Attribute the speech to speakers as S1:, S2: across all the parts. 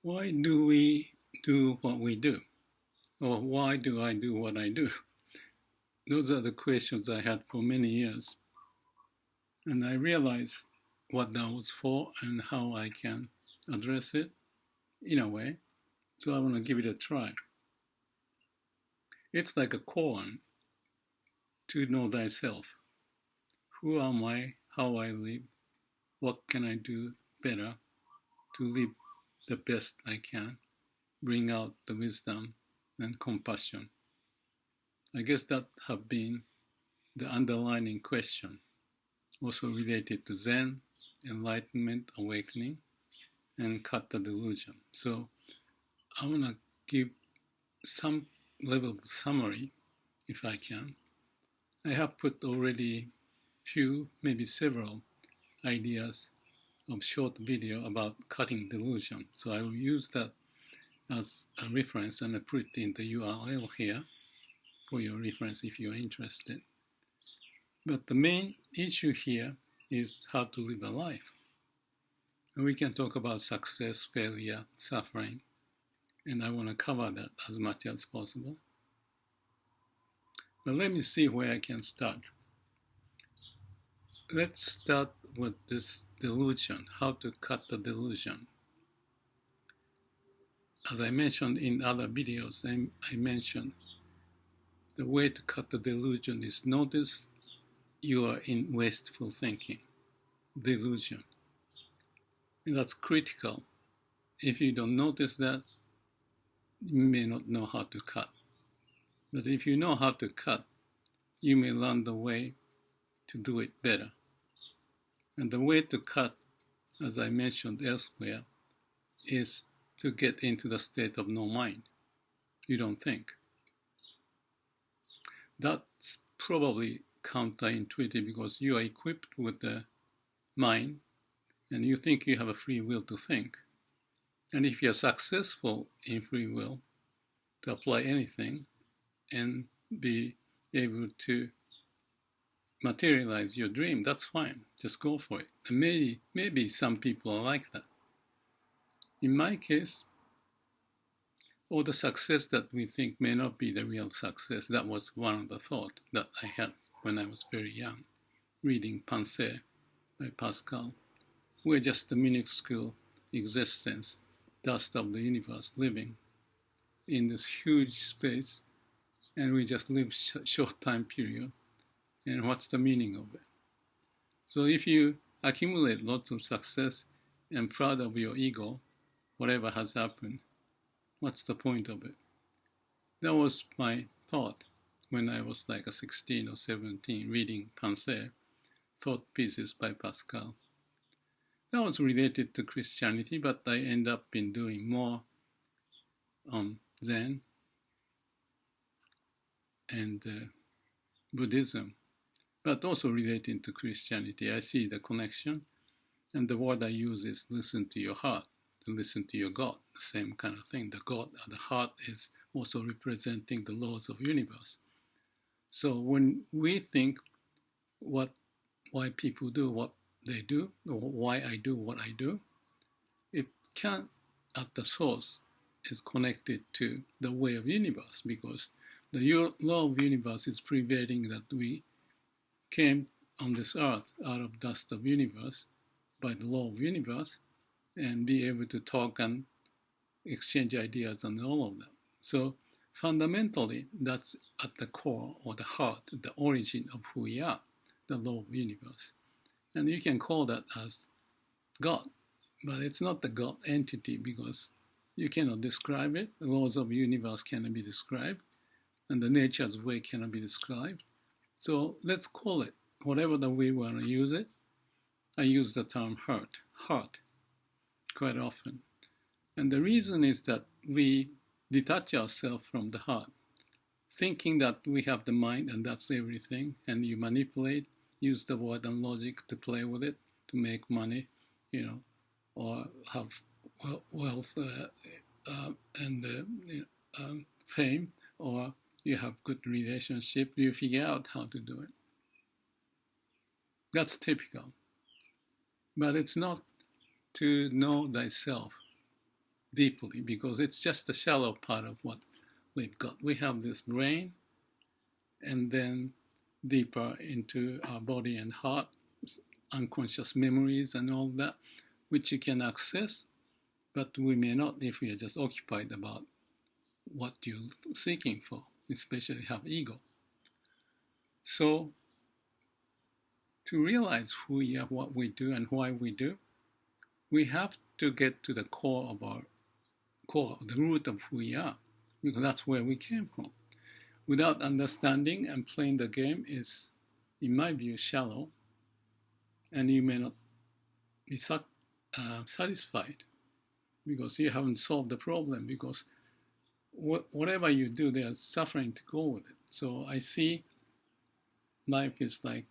S1: Why do we do what we do? Or why do I do what I do? Those are the questions I had for many years. And I realized what that was for and how I can address it in a way. So I want to give it a try. It's like a koan, to know thyself. Who am I? How I live? What can I do better to live the best I can? Bring out the wisdom and compassion. I guess that have been the underlying question, also related to Zen, enlightenment, awakening, and Kata delusion. So I want to give some level of summary, if I can. I have put already few, maybe several ideas of short video about cutting delusion. So I will use that as a reference and I put it in the URL here for your reference if you're interested. But the main issue here is how to live a life. And we can talk about success, failure, suffering, and I want to cover that as much as possible. But let me see where I can start. Let's start with this delusion, how to cut the delusion. As I mentioned in other videos, I mentioned the way to cut the delusion is notice you are in wasteful thinking, delusion. And that's critical. If you don't notice that, you may not know how to cut. But if you know how to cut, you may learn the way to do it better. And the way to cut, as I mentioned elsewhere, is to get into the state of no mind. You don't think. That's probably counterintuitive because you are equipped with the mind and you think you have a free will to think. And if you're successful in free will to apply anything and be able to materialize your dream, that's fine. Just go for it. And maybe some people are like that. In my case, all the success that we think may not be the real success. That was one of the thoughts that I had when I was very young, reading Pensée by Pascal. We're just a minuscule existence, dust of the universe, living in this huge space, and we just live short time period. And what's the meaning of it? So if you accumulate lots of success and proud of your ego, whatever has happened, what's the point of it? That was my thought when I was like a 16 or 17 reading Pensée, thought pieces by Pascal. That was related to Christianity, but I end up in doing more Zen and Buddhism, but also relating to Christianity. I see the connection, and the word I use is listen to your heart, to listen to your God, the same kind of thing. The God at the heart is also representing the laws of the universe. So when we think why people do what they do, or why I do what I do, it can, at the source, is connected to the way of the universe, because the law of the universe is prevailing that we came on this earth out of dust of universe by the law of the universe and be able to talk and exchange ideas and all of that. So fundamentally, that's at the core or the heart, the origin of who we are, the law of the universe. And you can call that as God, but it's not the God entity because you cannot describe it. The laws of the universe cannot be described, and the nature's way cannot be described. So let's call it whatever the way we want to use it. I use the term heart, quite often. And the reason is that we detach ourselves from the heart, thinking that we have the mind and that's everything, and you manipulate, use the word and logic to play with it, to make money, or have wealth and fame, or you have good relationship, you figure out how to do it. That's typical. But it's not to know thyself. deeply, because it's just a shallow part of what we've got. We have this brain, and then deeper into our body and heart, unconscious memories and all that, which you can access, but we may not if we are just occupied about what you're seeking for, especially have ego. So to realize who we are, what we do, and why we do, we have to get to the core of our core, the root of who we are, because that's where we came from. Without understanding and playing the game is, in my view, shallow, and you may not be satisfied because you haven't solved the problem, because whatever you do, there's suffering to go with it. So I see life is like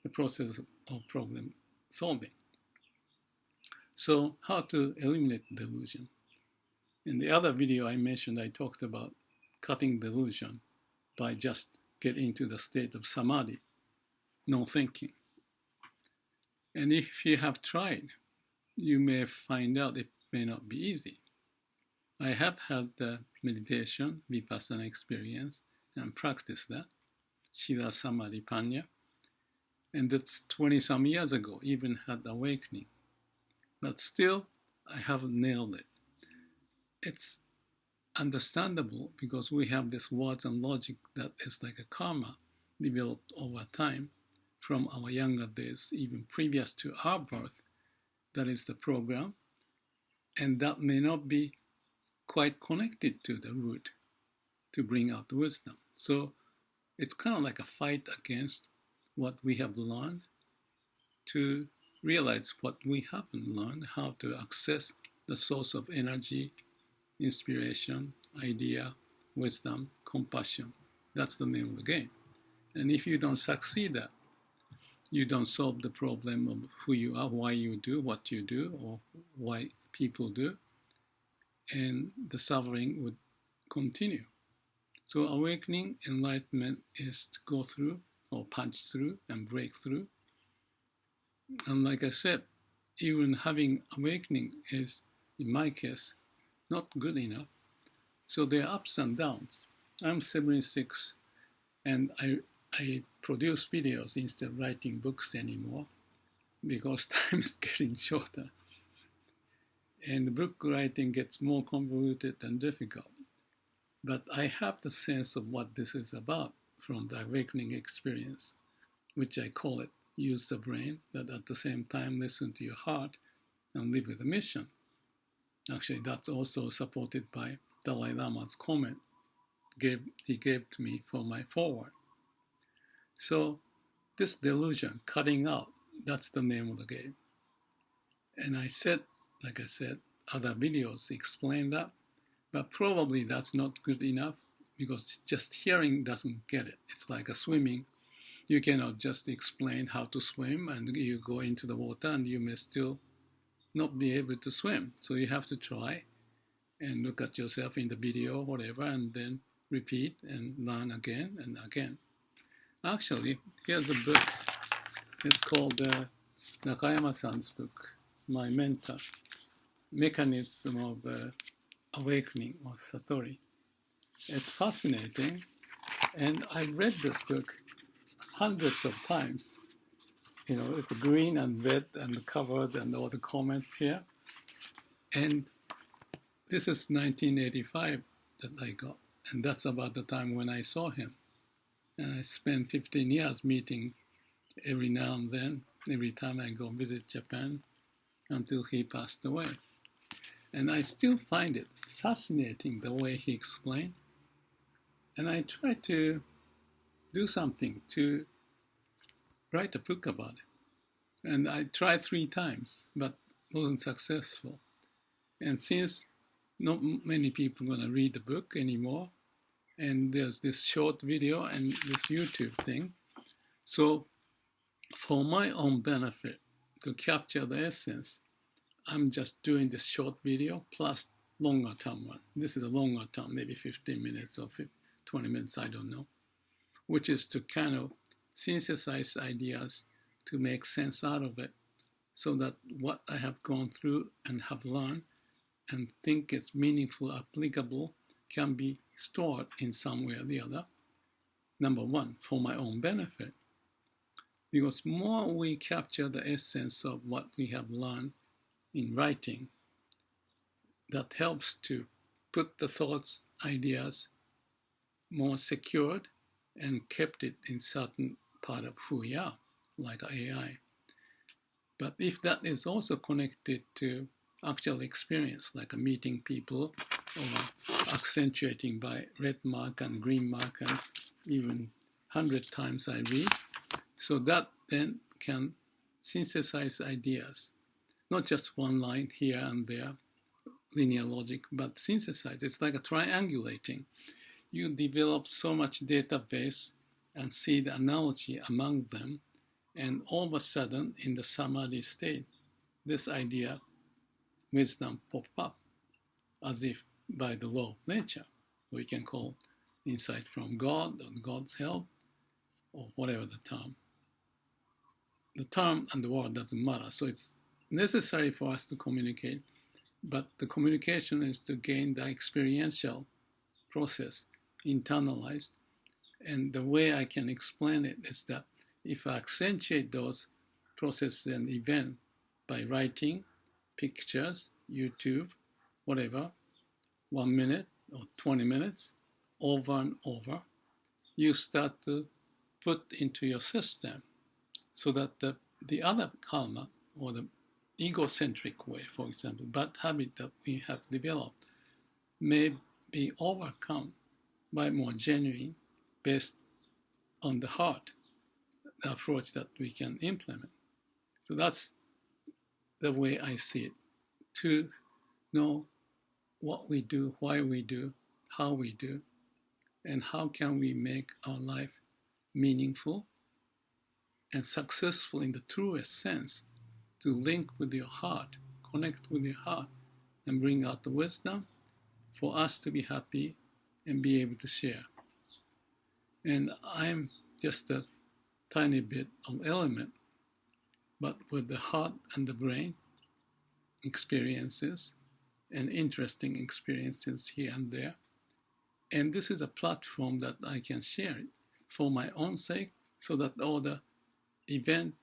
S1: the process of problem solving. So how to eliminate delusion? In the other video I mentioned, I talked about cutting delusion by just getting into the state of samadhi, no thinking. And if you have tried, you may find out it may not be easy. I have had the meditation, vipassana experience, and practiced that, Shira Samadhi Panya, and that's 20-some years ago, even had awakening. But still, I haven't nailed it. It's understandable because we have this words and logic that is like a karma developed over time from our younger days, even previous to our birth. That is the program, and that may not be quite connected to the root to bring out the wisdom. So it's kind of like a fight against what we have learned to realize what we haven't learned, how to access the source of energy, inspiration, idea, wisdom, compassion. That's the name of the game. And if you don't succeed at, you don't solve the problem of who you are, why you do what you do, or why people do, and the suffering would continue. So awakening, enlightenment is to go through or punch through and break through. And like I said, even having awakening is, in my case, not good enough. So there are ups and downs. I'm 76 and I produce videos instead of writing books anymore because time is getting shorter. And the book writing gets more convoluted and difficult. But I have the sense of what this is about from the awakening experience, which I call it use the brain, but at the same time listen to your heart and live with a mission. Actually, that's also supported by Dalai Lama's comment he gave to me for my foreword. So this delusion, cutting out, that's the name of the game. And I said, like I said, other videos explain that, but probably that's not good enough because just hearing doesn't get it. It's like a swimming. You cannot just explain how to swim and you go into the water and you may still not be able to swim. So you have to try and look at yourself in the video or whatever and then repeat and learn again and again. Actually, here's a book. It's called Nakayama-san's book, my mentor, Mechanism of Awakening or Satori. It's fascinating, and I've read this book hundreds of times. You know, it's green and red and covered and all the comments here. And this is 1985 that I got, and that's about the time when I saw him. And I spent 15 years meeting every now and then, every time I go visit Japan, until he passed away. And I still find it fascinating the way he explained. And I try to do something to write a book about it. And I tried 3 times, but wasn't successful. And since not many people are going to read the book anymore, and there's this short video and this YouTube thing, so for my own benefit, to capture the essence, I'm just doing this short video plus longer term one. This is a longer term, maybe 15 minutes or 20 minutes, I don't know, which is to kind of synthesize ideas to make sense out of it so that what I have gone through and have learned and think it's meaningful, applicable, can be stored in some way or the other. Number one, for my own benefit. Because more we capture the essence of what we have learned in writing, that helps to put the thoughts, ideas more secured and kept it in certain part of who we are, like AI. But if that is also connected to actual experience, like a meeting people or accentuating by red mark and green mark and even 100 times I read, so that then can synthesize ideas, not just one line here and there, linear logic, but synthesize. It's like a triangulating. You develop so much database and see the analogy among them, and all of a sudden, in the samadhi state, this idea, wisdom pop up, as if by the law of nature. We can call insight from God or God's help, or whatever the term. The term and the word doesn't matter, so it's necessary for us to communicate, but the communication is to gain the experiential process, internalized, and the way I can explain it is that if I accentuate those processes and events by writing, pictures, YouTube, whatever, 1 minute or 20 minutes, over and over, you start to put into your system so that the other karma or the egocentric way, for example, bad habit that we have developed may be overcome by more genuine, based on the heart, the approach that we can implement. So that's the way I see it. To know what we do, why we do, how we do, and how can we make our life meaningful and successful in the truest sense, to link with your heart, connect with your heart, and bring out the wisdom for us to be happy and be able to share. And I'm just a tiny bit of element, but with the heart and the brain, experiences and interesting experiences here and there. And this is a platform that I can share it for my own sake, so that all the event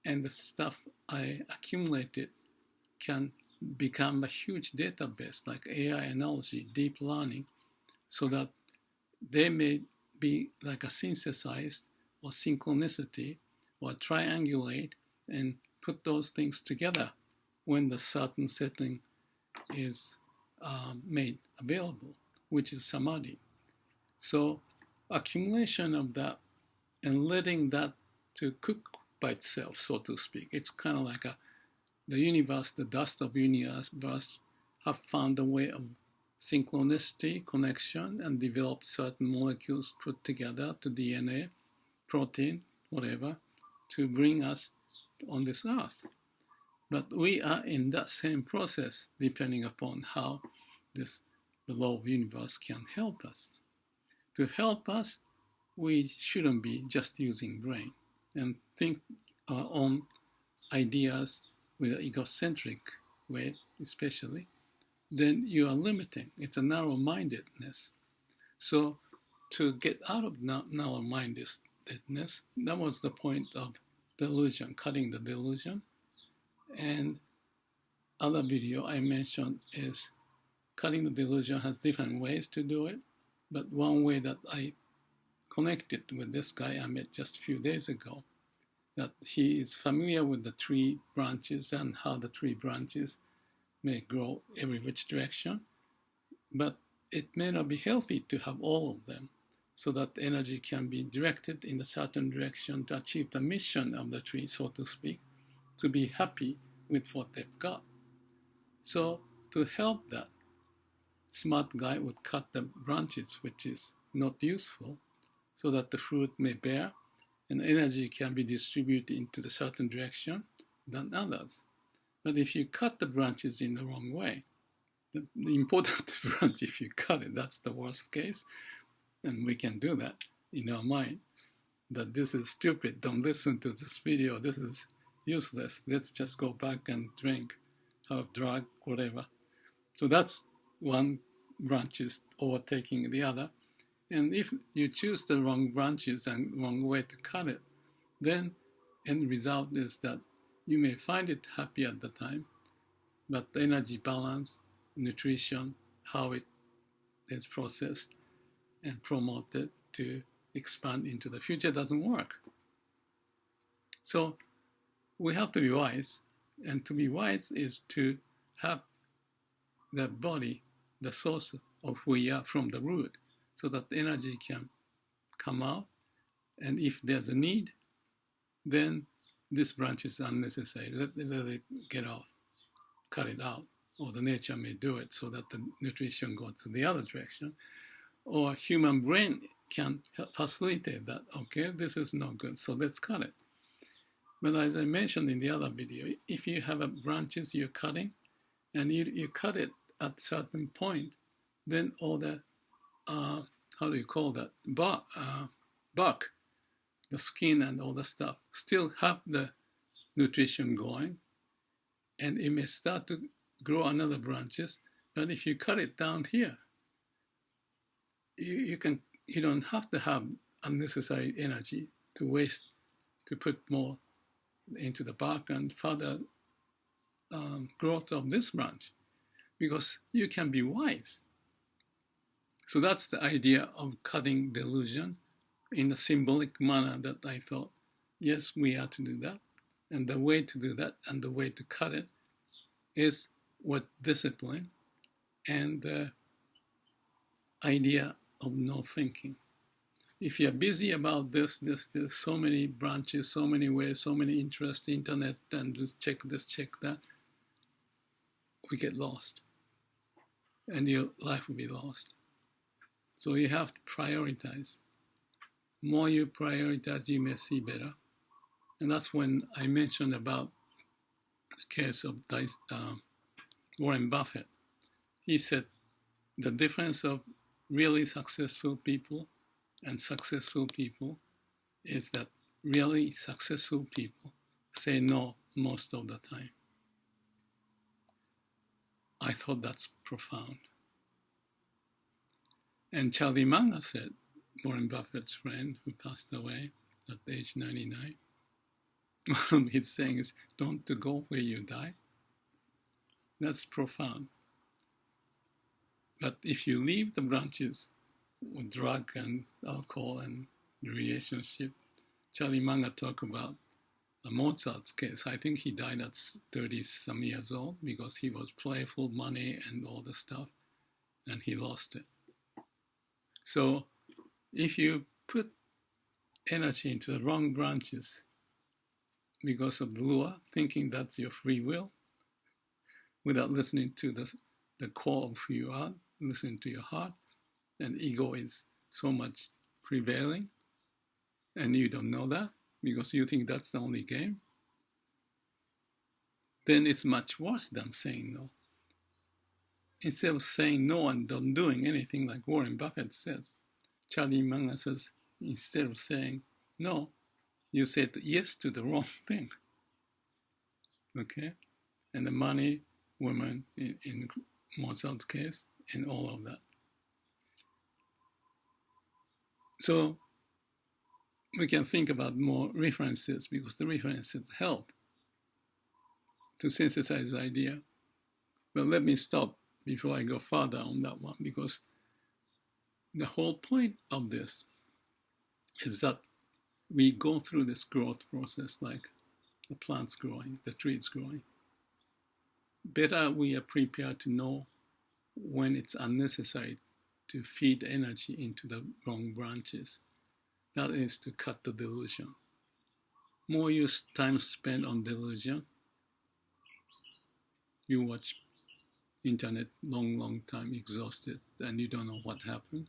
S1: and the stuff I accumulated can become a huge database, like AI analogy, deep learning, so that they may be like a synthesized or synchronicity or triangulate and put those things together when the certain setting is made available, which is samadhi. So accumulation of that and letting that to cook by itself, so to speak. It's kind of like the universe, the dust of universe have found a way of synchronicity, connection, and developed certain molecules put together to DNA, protein, whatever, to bring us on this earth. But we are in that same process, depending upon how the law of universe can help us. To help us, we shouldn't be just using brain and think our own ideas with an egocentric way, especially, then you are limiting. It's a narrow-mindedness. So to get out of narrow-mindedness, that was the point of delusion, cutting the delusion. And other video I mentioned is cutting the delusion has different ways to do it, but one way that I connected with this guy I met just a few days ago, that he is familiar with the tree branches and how the tree branches may grow every which direction, but it may not be healthy to have all of them, so that energy can be directed in a certain direction to achieve the mission of the tree, so to speak, to be happy with what they've got. So to help that, smart guy would cut the branches which is not useful, so that the fruit may bear and energy can be distributed into the certain direction than others. But if you cut the branches in the wrong way, the important branch, if you cut it, that's the worst case, and we can do that in our mind, that this is stupid, don't listen to this video, this is useless, let's just go back and drink, have drug, whatever. So that's one branch is overtaking the other. And if you choose the wrong branches and wrong way to cut it, then end result is that you may find it happy at the time, but the energy balance, nutrition, how it is processed and promoted to expand into the future doesn't work. So we have to be wise, and to be wise is to have the body, the source of who we are from the root, so that the energy can come out, and if there's a need, then this branch is unnecessary. Let it get off, cut it out, or the nature may do it so that the nutrition goes to the other direction. Or human brain can facilitate that. Okay, this is no good, so let's cut it. But as I mentioned in the other video, if you have branches you're cutting, and you cut it at certain point, then all the, how do you call that, bark, the skin and all the stuff, still have the nutrition going, and it may start to grow another branches. But if you cut it down here, you don't have to have unnecessary energy to waste to put more into the bark and further growth of this branch, because you can be wise. So that's the idea of cutting delusion in a symbolic manner that I thought, yes, we are to do that. And the way to do that and the way to cut it is with discipline and the idea of no thinking. If you're busy about this, there's so many branches, so many ways, so many interests, internet, and check this, check that, we get lost. And your life will be lost. So you have to prioritize. More you prioritize, you may see better. And that's when I mentioned about the case of Warren Buffett. He said the difference of really successful people and successful people is that really successful people say no most of the time. I thought that's profound. And Charlie Munger said, Warren Buffett's friend who passed away at age 99, one of his sayings, don't go where you die. That's profound. But if you leave the branches with drug and alcohol and relationship, Charlie Munger talked about Mozart's case. I think he died at 30-some years old because he was playful, money and all the stuff, and he lost it. So if you put energy into the wrong branches because of the lure, thinking that's your free will, without listening to the core of who you are, listening to your heart, and ego is so much prevailing, and you don't know that because you think that's the only game, then it's much worse than saying no. Instead of saying no and not doing anything like Warren Buffett says, Charlie Munger says, instead of saying no, you said yes to the wrong thing. Okay? And the money, women, in Mozart's case, and all of that. So we can think about more references because the references help to synthesize the idea. But let me stop before I go further on that one, because the whole point of this is that we go through this growth process like the plant's growing, the tree's growing. Better we are prepared to know when it's unnecessary to feed energy into the wrong branches. That is to cut the delusion. More time spent on delusion, you watch internet long time exhausted and you don't know what happened.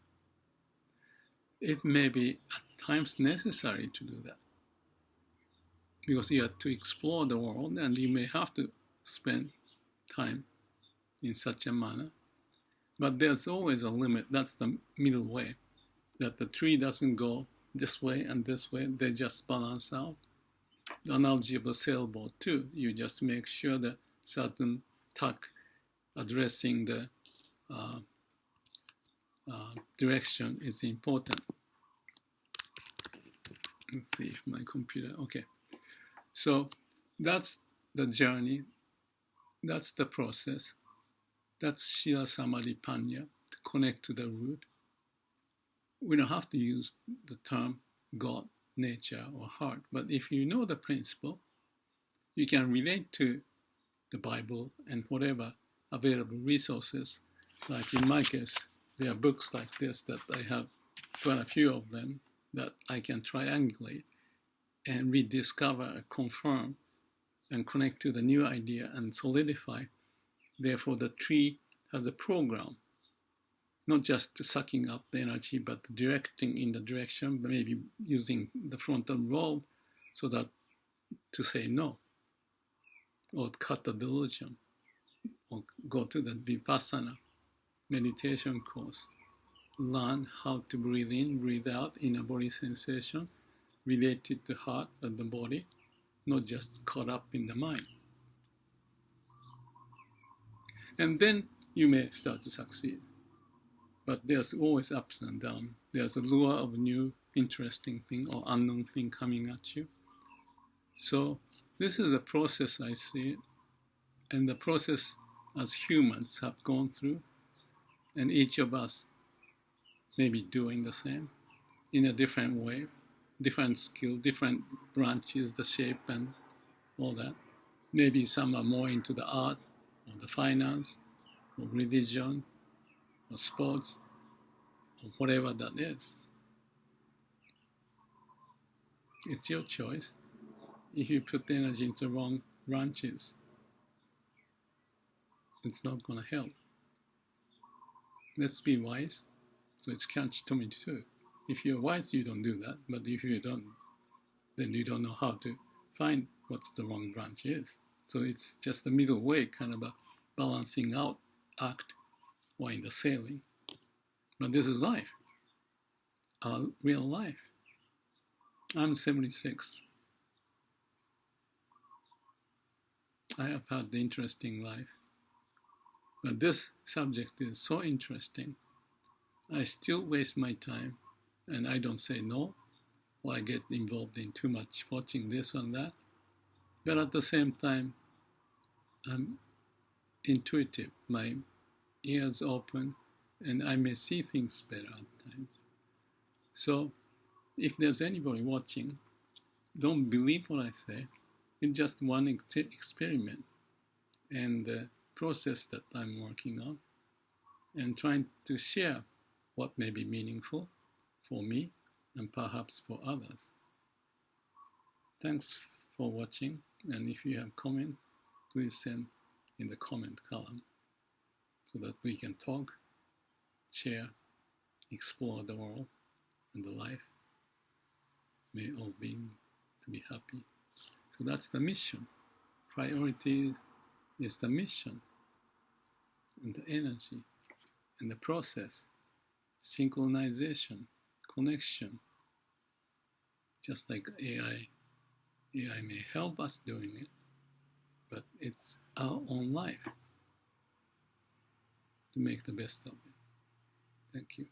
S1: It may be at times necessary to do that because you have to explore the world and you may have to spend time in such a manner. But there's always a limit. That's the middle way, that the tree doesn't go this way and this way. They just balance out. The analogy of a sailboat too. You just make sure that certain tack addressing the direction is important. Let's see if my computer, okay. So that's the journey, that's the process, that's Shila Samadhi Panya, to connect to the root. We don't have to use the term God, nature, or heart, but if you know the principle, you can relate to the Bible and whatever available resources. Like in my case, there are books like this that I have quite a few of them that I can triangulate and rediscover, confirm, and connect to the new idea and solidify. Therefore, the tree has a program, not just sucking up the energy, but directing in the direction, maybe using the frontal lobe so that to say no, or cut the delusion, or go to the Vipassana meditation course. Learn how to breathe in, breathe out, inner body sensation related to heart and the body, not just caught up in the mind. And then you may start to succeed. But there's always ups and downs. There's a lure of new interesting thing or unknown thing coming at you. So this is a process, I see, and the process as humans have gone through, and each of us may be doing the same in a different way, different skill, different branches, the shape and all that. Maybe some are more into the art or the finance or religion or sports or whatever that is. It's your choice. If you put the energy into the wrong branches, it's not going to help. Let's be wise. So it's catch-22. If you're wise, you don't do that. But if you don't, then you don't know how to find what's the wrong branch is. So it's just a middle way, kind of a balancing out act while in the sailing. But this is life, our real life. I'm 76. I have had the interesting life. But this subject is so interesting. I still waste my time, and I don't say no, or I get involved in too much watching this and that. But at the same time, I'm intuitive. My ears open, and I may see things better at times. So if there's anybody watching, don't believe what I say. It's just one experiment and the process that I'm working on, and trying to share what may be meaningful for me and perhaps for others. Thanks for watching, and if you have comment, please send in the comment column so that we can talk, share, explore the world and the life. May all beings to be happy. So that's the mission. Priority is the mission and the energy and the process, synchronization, connection. Just like AI may help us doing it, but it's our own life to make the best of it. Thank you.